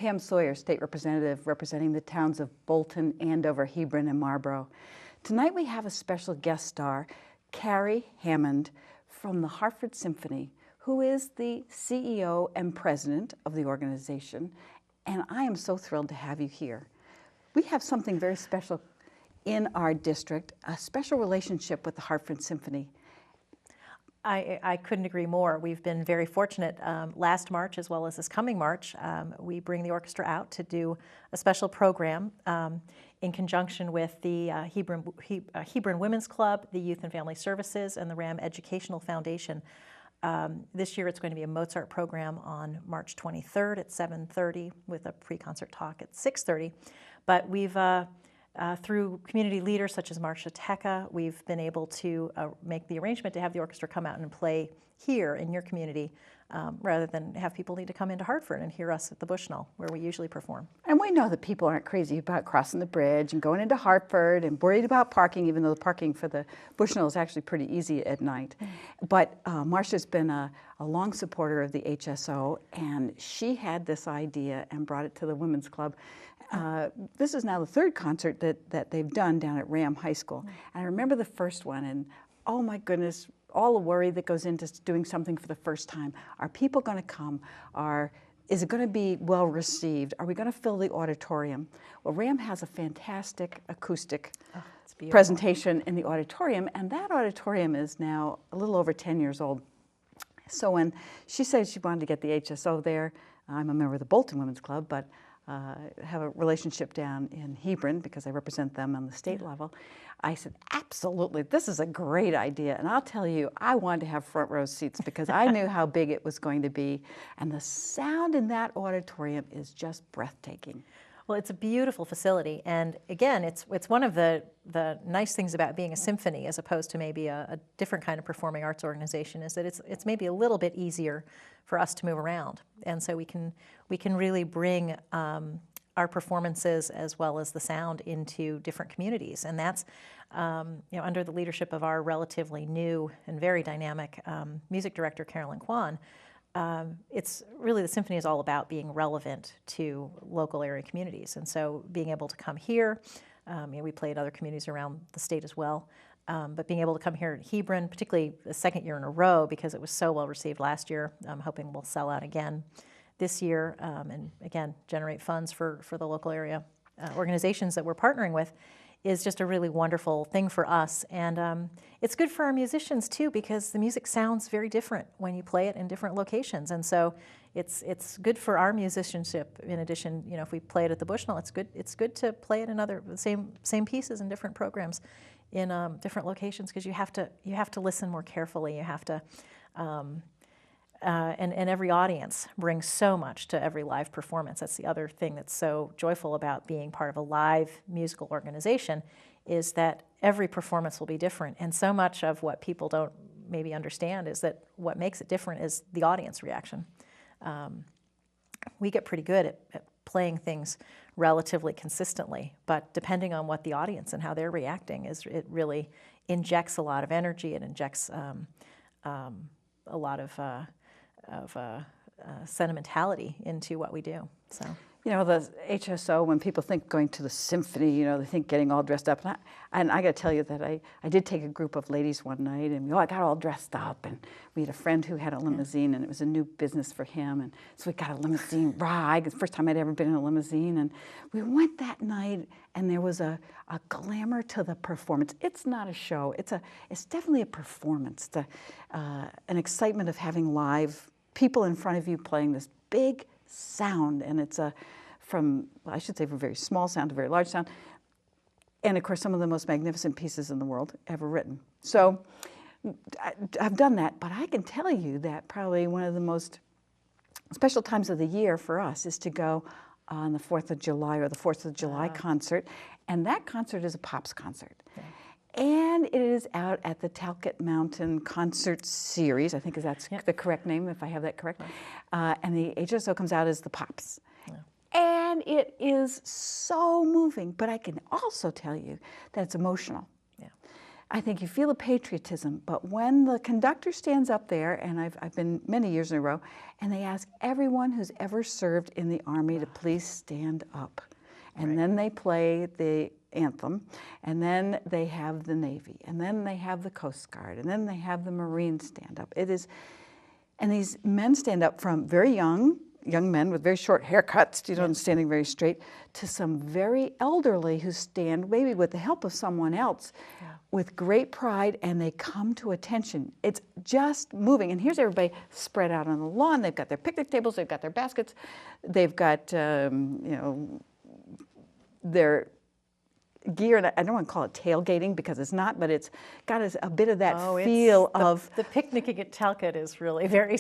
Pam Sawyer, State Representative representing the towns of Bolton, Andover, Hebron, and Marlborough. Tonight we have a special guest star, Carrie Hammond from the Hartford Symphony, who is the CEO and president of the organization, and I am so thrilled to have you here. We have something very special in our district, a special relationship with the Hartford Symphony. I couldn't agree more. We've been very fortunate. Last March, as well as this coming March, we bring the orchestra out to do a special program in conjunction with the Hebron Women's Club, the Youth and Family Services, and the RAM Educational Foundation. This year it's going to be a Mozart program on March 23rd at 7:30 with a pre-concert talk at 6:30. But we've through community leaders such as Marcia Tecca, we've been able to make the arrangement to have the orchestra come out and play here in your community rather than have people need to come into Hartford and hear us at the Bushnell, where we usually perform. And we know that people aren't crazy about crossing the bridge and going into Hartford and worried about parking, even though the parking for the Bushnell is actually pretty easy at night. But Marcia's been a long supporter of the HSO, and she had this idea and brought it to the Women's Club. This is now the third concert that they've done down at RAM High School. And I remember the first one, and oh my goodness, all the worry that goes into doing something for the first time. Are people going to come? Is it going to be well received? Are we going to fill the auditorium? Well, RAM has a fantastic acoustic presentation in the auditorium, and that auditorium is now a little over 10 years old. So when she said she wanted to get the HSO there, I'm a member of the Bolton Women's Club, but have a relationship down in Hebron because I represent them on the state level. I said, absolutely, this is a great idea. And I'll tell you, I wanted to have front row seats because I knew how big it was going to be. And the sound in that auditorium is just breathtaking. Well, it's a beautiful facility, and again, it's one of the nice things about being a symphony as opposed to maybe a different kind of performing arts organization is that it's maybe a little bit easier for us to move around, and so we can really bring our performances as well as the sound into different communities, and that's under the leadership of our relatively new and very dynamic music director, Carolyn Kwan. It's really, the symphony is all about being relevant to local area communities, and so being able to come here, we play at other communities around the state as well, but being able to come here at Hebron, particularly the second year in a row because it was so well received last year, I'm hoping we'll sell out again this year, and again, generate funds for the local area organizations that we're partnering with, is just a really wonderful thing for us. And it's good for our musicians too, because the music sounds very different when you play it in different locations. And so it's good for our musicianship. In addition, if we play it at the Bushnell, it's good to play it in other same pieces in different programs in different locations, because you have to listen more carefully. You have to and every audience brings so much to every live performance. That's the other thing that's so joyful about being part of a live musical organization, is that every performance will be different. And so much of what people don't maybe understand is that what makes it different is the audience reaction. We get pretty good at playing things relatively consistently, but depending on what the audience and how they're reacting, it really injects a lot of energy. It injects a lot of sentimentality into what we do. So, the HSO, when people think going to the symphony, they think getting all dressed up. And I got to tell you that I did take a group of ladies one night, and I got all dressed up, and we had a friend who had a limousine, and it was a new business for him, and so we got a limousine ride. It's the first time I'd ever been in a limousine, and we went that night, and there was a glamour to the performance. It's not a show. It's definitely a performance. An excitement of having live people in front of you playing this big sound, and it's from a very small sound to very large sound, and of course some of the most magnificent pieces in the world ever written. So I've done that, but I can tell you that probably one of the most special times of the year for us is to go on the 4th of July or the 4th of July concert, and that concert is a Pops concert. Yeah. And it is out at the Talcott Mountain Concert Series. I think that's the correct name, if I have that correct. Right. And the HSO comes out as the Pops. Yeah. And it is so moving, but I can also tell you that it's emotional. Yeah. I think you feel the patriotism, but when the conductor stands up there, and I've been many years in a row, and they ask everyone who's ever served in the Army to please stand up. And then they play the anthem, and then they have the Navy, and then they have the Coast Guard, and then they have the Marines stand up. And these men stand up from very young men with very short haircuts, standing very straight, to some very elderly who stand maybe with the help of someone else with great pride, and they come to attention. It's just moving. And here's everybody spread out on the lawn. They've got their picnic tables, they've got their baskets, they've got, their gear, and I don't want to call it tailgating because it's not, but it's got a bit of that feel of the picnicking at Talcott is really very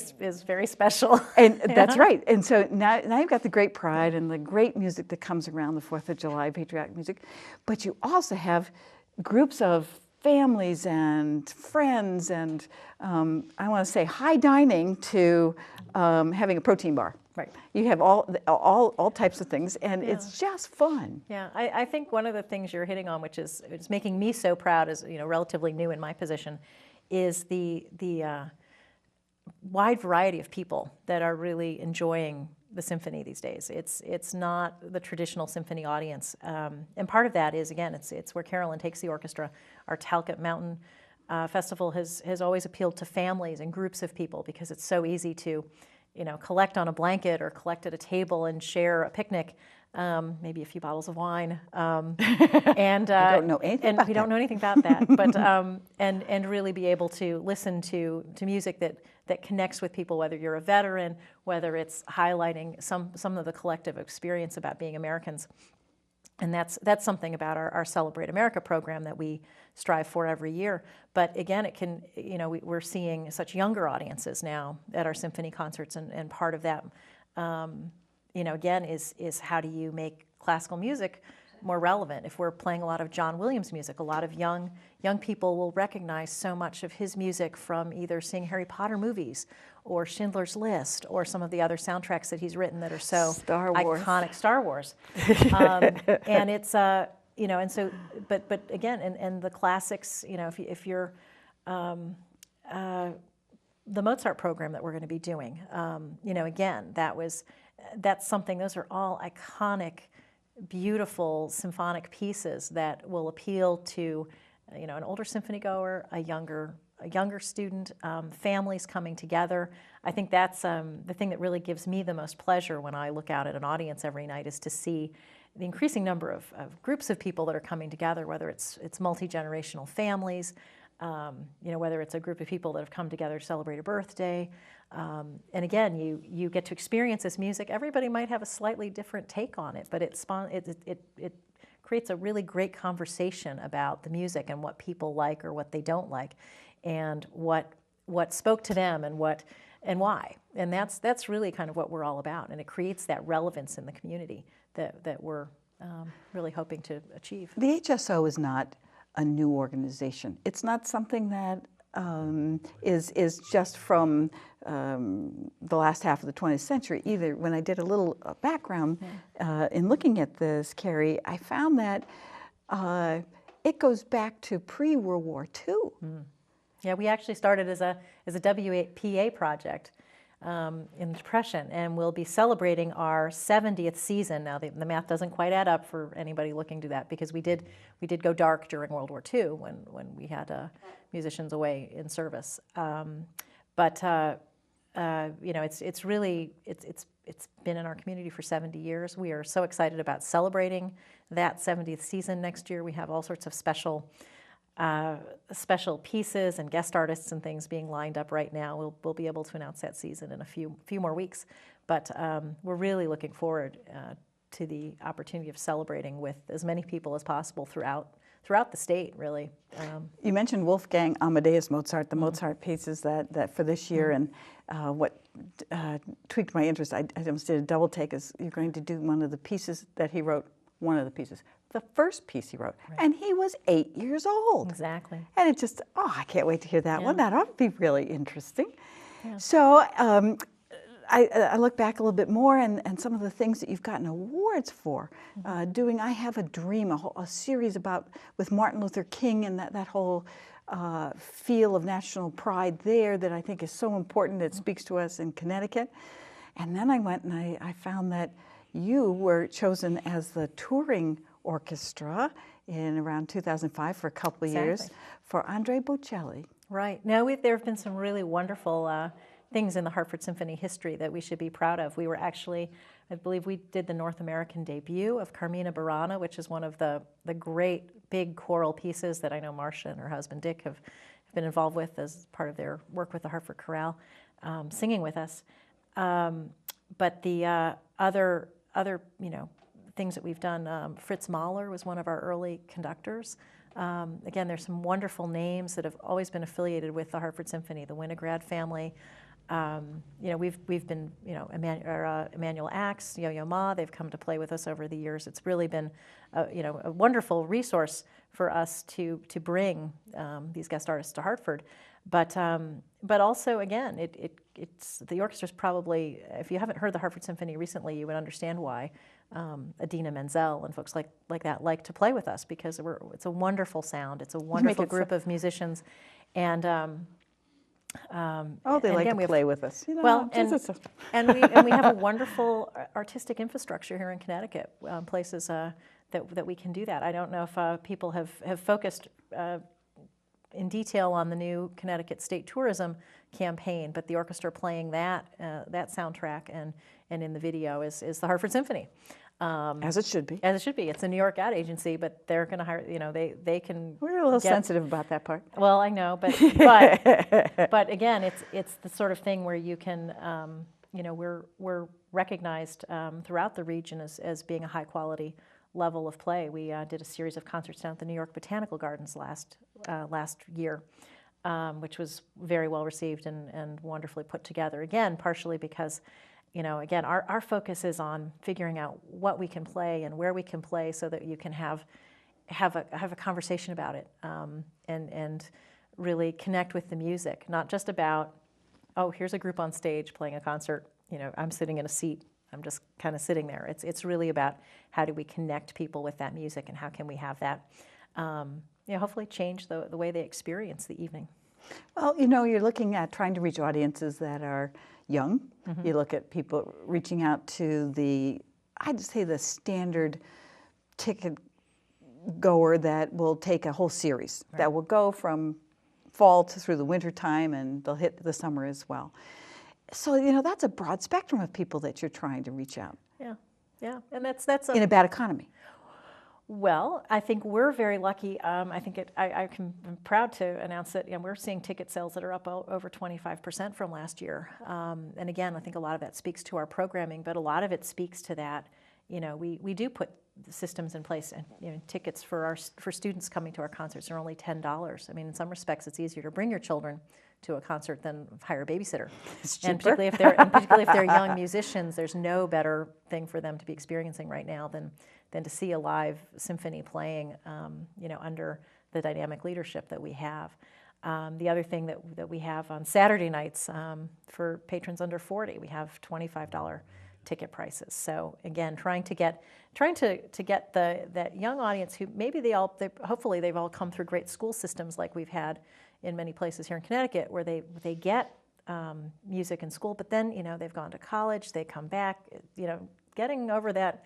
special. And that's right. And so now you've got the great pride and the great music that comes around the 4th of July, patriotic music, but you also have groups of families and friends and I want to say high dining to having a protein bar. Right. You have all types of things, and it's just fun. Yeah, I think one of the things you're hitting on, which is it's making me so proud, as relatively new in my position, is the wide variety of people that are really enjoying the symphony these days. It's not the traditional symphony audience, and part of that is, again, it's where Carolyn takes the orchestra. Our Talcott Mountain Festival has always appealed to families and groups of people because it's so easy to collect on a blanket or collect at a table and share a picnic, maybe a few bottles of wine. And I don't know anything about we don't know anything about that, but and really be able to listen to music that connects with people, whether you're a veteran, whether it's highlighting some of the collective experience about being Americans. And that's something about our Celebrate America program that we strive for every year. But again, it can, we're seeing such younger audiences now at our symphony concerts, and part of that, again, is how do you make classical music more relevant? If we're playing a lot of John Williams music, a lot of young people will recognize so much of his music from either seeing Harry Potter movies or Schindler's List or some of the other soundtracks that he's written that are so iconic. Star Wars. And it's, and so, but again, and the classics, if you're, the Mozart program that we're going to be doing, again, that's something, those are all iconic, beautiful symphonic pieces that will appeal to, an older symphony goer, a younger student, families coming together. I think that's the thing that really gives me the most pleasure when I look out at an audience every night, is to see the increasing number of groups of people that are coming together, whether it's multi-generational families, whether it's a group of people that have come together to celebrate a birthday. And again, you get to experience this music. Everybody might have a slightly different take on it, but it creates a really great conversation about the music and what people like or what they don't like, and what spoke to them and why. And that's really kind of what we're all about. And it creates that relevance in the community that we're really hoping to achieve. The HSO is not a new organization. It's not something that is just from the last half of the 20th century either. When I did a little background in looking at this, Carrie, I found that it goes back to pre-World War II. Mm. Yeah, we actually started as a WPA project in the Depression, and we'll be celebrating our 70th season. Now, the math doesn't quite add up for anybody looking to that, because we did go dark during World War II when we had musicians away in service. But it's really been in our community for 70 years. We are so excited about celebrating that 70th season next year. We have all sorts of special pieces and guest artists and things being lined up right now. We'll be able to announce that season in a few more weeks, but we're really looking forward to the opportunity of celebrating with as many people as possible throughout the state, really. You mentioned Wolfgang Amadeus Mozart, the Mozart pieces that for this year, and what tweaked my interest, I almost did a double take, is you're going to do one of the pieces that he wrote, the first piece he wrote, right. And he was 8 years old. Exactly. And it just, I can't wait to hear that one. That ought to be really interesting. Yeah. So I look back a little bit more and some of the things that you've gotten awards for. Doing I Have a Dream, a series with Martin Luther King and that whole feel of national pride there that I think is so important. It speaks to us in Connecticut. And then I went and I found that you were chosen as the touring orchestra in around 2005 for a couple of years for Andre Bocelli. Right. Now, there have been some really wonderful things in the Hartford Symphony history that we should be proud of. We were actually, I believe we did the North American debut of Carmina Burana, which is one of the great big choral pieces that I know Marcia and her husband Dick have been involved with as part of their work with the Hartford Chorale, singing with us. But the other things that we've done, Fritz Mahler was one of our early conductors. Again, there's some wonderful names that have always been affiliated with the Hartford Symphony, the Winograd family. We've been, Emmanuel Axe, Yo-Yo Ma, they've come to play with us over the years. It's really been, a wonderful resource for us to bring these guest artists to Hartford. But also, again, it's the orchestra's probably, if you haven't heard the Hartford Symphony recently, you would understand why Adina Menzel and folks like that like to play with us, because it's a wonderful sound. It's a wonderful group of musicians, and they like to play with us. Well, and we have a wonderful artistic infrastructure here in Connecticut, places that we can do that. I don't know if people have focused in detail on the new Connecticut State Tourism campaign, but the orchestra playing that soundtrack and in the video is the Hartford Symphony. As it should be. As it should be. It's a New York ad agency, but they're going to hire, they can... We're a little sensitive about that part. Well, I know, but again, it's the sort of thing where you can, we're recognized throughout the region as being a high quality level of play. We did a series of concerts down at the New York Botanical Gardens last year, which was very well received and wonderfully put together. Again, partially because, again, our focus is on figuring out what we can play and where we can play so that you can have a conversation about it and really connect with the music, not just about, oh, here's a group on stage playing a concert, I'm sitting in a seat. I'm just kind of sitting there. It's really about how do we connect people with that music and how can we have that, hopefully change the way they experience the evening. Well, you're looking at trying to reach audiences that are young. Mm-hmm. You look at people reaching out to I'd say the standard ticket goer that will take a whole series, right, that will go from fall through the winter time, and they'll hit the summer as well. So, that's a broad spectrum of people that you're trying to reach out. Yeah, and that's in a bad economy. Well, I think we're very lucky. I'm proud to announce that we're seeing ticket sales that are up over 25% from last year. And again, I think a lot of that speaks to our programming, but a lot of it speaks to that. We do put systems in place, and tickets for students coming to our concerts are only $10. I mean, in some respects, it's easier to bring your children to a concert than hire a babysitter. And particularly if they're young musicians, there's no better thing for them to be experiencing right now than to see a live symphony playing, under the dynamic leadership that we have. The other thing that we have on Saturday nights for patrons under 40, we have $25 ticket prices. So again, trying to get that young audience who maybe hopefully they've all come through great school systems like we've had in many places here in Connecticut, where they get music in school, but then they've gone to college, they come back, getting over that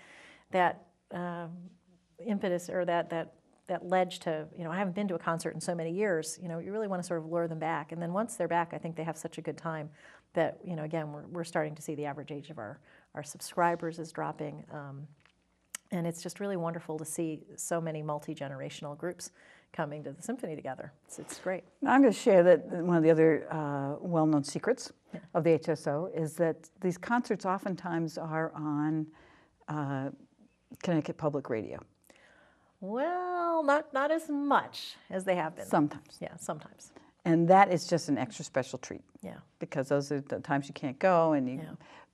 impetus or that ledge to I haven't been to a concert in so many years. You really want to sort of lure them back, and then once they're back, I think they have such a good time that again we're starting to see the average age of our subscribers is dropping, and it's just really wonderful to see so many multi-generational groups coming to the symphony together. It's great. Now, I'm going to share that one of the other well-known secrets of the HSO is that these concerts oftentimes are on Connecticut Public Radio. Well, not as much as they have been. Sometimes. Yeah, sometimes. And that is just an extra special treat. Yeah. Because those are the times you can't go,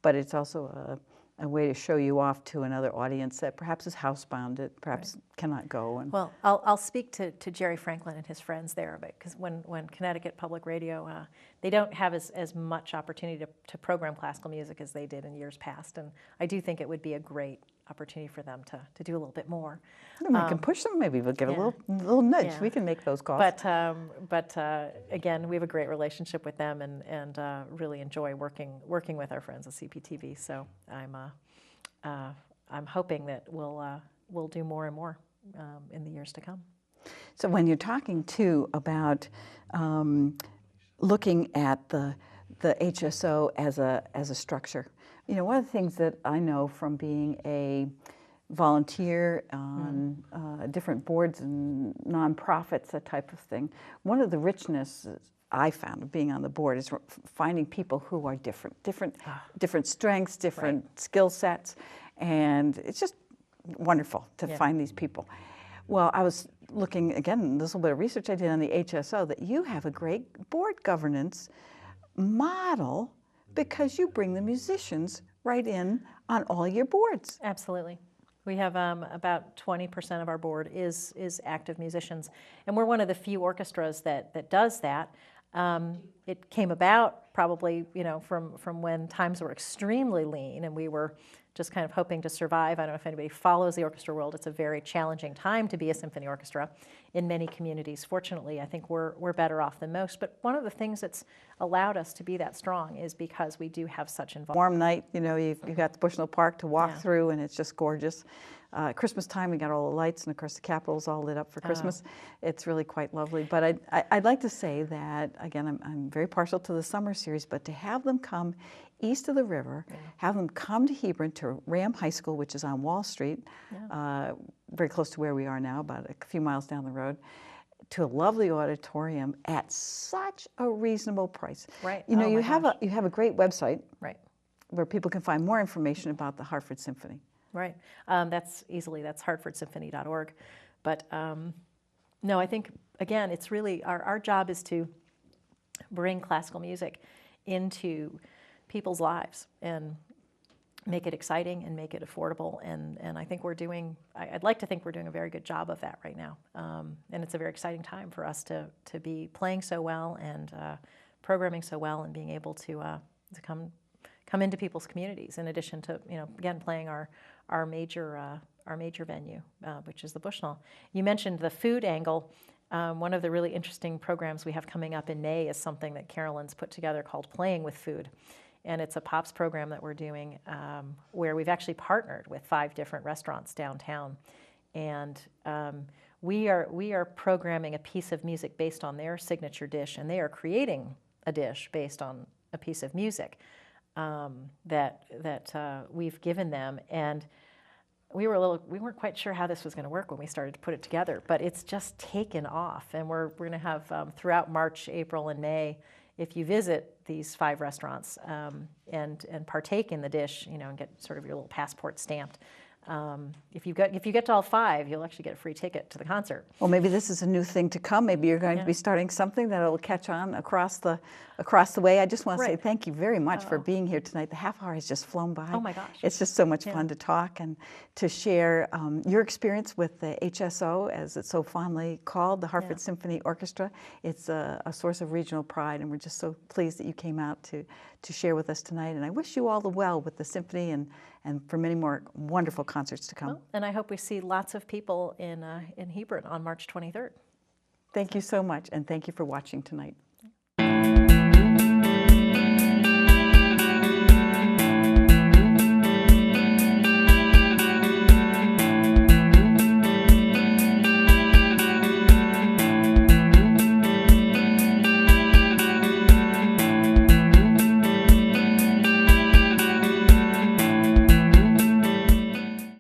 but it's also a way to show you off to another audience that perhaps is housebound, that perhaps cannot go. And well, I'll speak to Jerry Franklin and his friends there, because when Connecticut Public Radio, they don't have as much opportunity to program classical music as they did in years past, and I do think it would be a great opportunity for them to do a little bit more. We can push them. Maybe we'll give a little nudge. Yeah. We can make those calls. But again, we have a great relationship with them, and really enjoy working with our friends at CPTV. So I'm hoping that we'll do more and more in the years to come. So when you're talking too about looking at the HSO as a structure, you know, one of the things that I know from being a volunteer on different boards and nonprofits, that type of thing, one of the richness I found of being on the board is finding people who are different strengths, different skill sets, and it's just wonderful to find these people. Well, I was looking, again, this little bit of research I did on the HSO, that you have a great board governance model because you bring the musicians right in on all your boards. Absolutely. We have about 20% of our board is active musicians, and we're one of the few orchestras that does that. It came about probably, you know, from when times were extremely lean and we were just kind of hoping to survive. I don't know if anybody follows the orchestra world. It's a very challenging time to be a symphony orchestra in many communities. Fortunately, I think we're better off than most. But one of the things that's allowed us to be that strong is because we do have such involvement. Warm night, you know, you've got the Bushnell Park to walk through, and it's just gorgeous. Christmas time, we got all the lights, and of course the Capitol's all lit up for Christmas. It's really quite lovely. But I'd like to say that, again, I'm very partial to the summer series, but to have them come east of the river, have them come to Hebron, to Ram High School, which is on Wall Street, very close to where we are now, about a few miles down the road, to a lovely auditorium at such a reasonable price. Right. You know, you have a great website, right, where people can find more information about the Hartford Symphony. Right. That's hartfordsymphony.org. But no, I think, again, it's really, our job is to bring classical music into people's lives and make it exciting and make it affordable. And I think I'd like to think we're doing a very good job of that right now. And it's a very exciting time for us to be playing so well and programming so well and being able to come into people's communities, in addition to, you know, again, playing our major venue, which is the Bushnell. You mentioned the food angle. One of the really interesting programs we have coming up in May is something that Carolyn's put together called Playing with Food. And it's a POPs program that we're doing where we've actually partnered with 5 different restaurants downtown. And we are programming a piece of music based on their signature dish, and they are creating a dish based on a piece of music that we've given them. And we weren't quite sure how this was going to work when we started to put it together, but it's just taken off. And we're going to have throughout March, April, and May, if you visit these 5 restaurants and partake in the dish, you know, and get sort of your little passport stamped. If you get to all 5, you'll actually get a free ticket to the concert. Well, maybe this is a new thing to come. Maybe you're going to be starting something that will catch on across the way. I just want to say thank you very much for being here tonight. The half hour has just flown by. Oh my gosh. It's just so much fun to talk and to share your experience with the HSO, as it's so fondly called, the Hartford Symphony Orchestra. It's a source of regional pride, and we're just so pleased that you came out to share with us tonight. And I wish you all the well with the symphony and for many more wonderful concerts to come. Well, and I hope we see lots of people in Hebron on March 23rd. Thank you so much, and thank you for watching tonight.